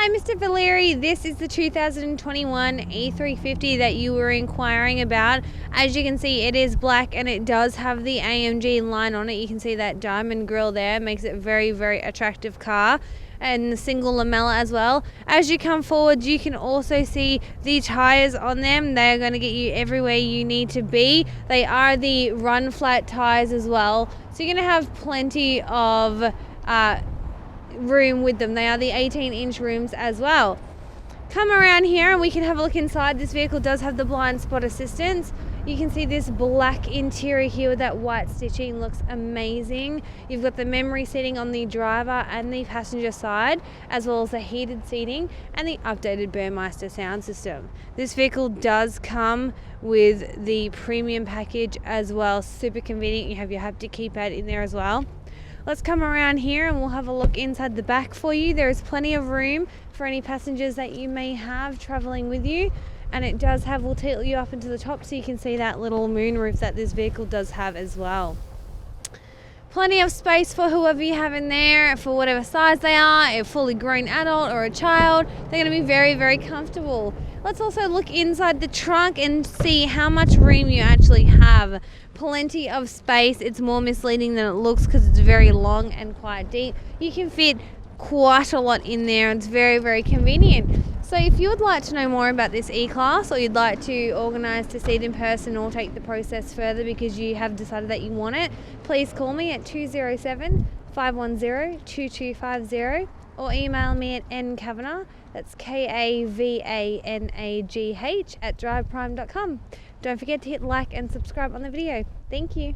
Hi Mr. Valeri, this is the 2021 E350 that you were inquiring about. As you can see, it is black and it does have the AMG line on it. You can see that diamond grille there, makes it a very, very attractive car. And the single lamella as well. As you come forward, you can also see the tires on them. They are going to get you everywhere you need to be. They are the run flat tires as well, so you're going to have plenty of room with them. They are the 18-inch rims as well. Come around here and we can have a look inside. This vehicle does have the blind spot assistance. You can see this black interior here with that white stitching, looks amazing. You've got the memory seating on the driver and the passenger side, as well as the heated seating and the updated Burmeister sound system. This vehicle does come with the premium package as well. Super convenient. You have your haptic keypad in there as well. Let's come around here and we'll have a look inside the back for you. There is plenty of room for any passengers that you may have traveling with you. And it does have, we'll tilt you up into the top so you can see that little moonroof that this vehicle does have as well. Plenty of space for whoever you have in there, for whatever size they are, a fully grown adult or a child. They're going to be very, very comfortable. Let's also look inside the trunk and see how much room you actually have. Plenty of space. It's more misleading than it looks because it's very long and quite deep. You can fit quite a lot in there. It's very, very convenient. So if you would like to know more about this E-Class, or you'd like to organise to see it in person or take the process further because you have decided that you want it, please call me at 207 510 2250 or email me at nkavanagh, that's KAVANAGH at driveprime.com. Don't forget to hit like and subscribe on the video. Thank you.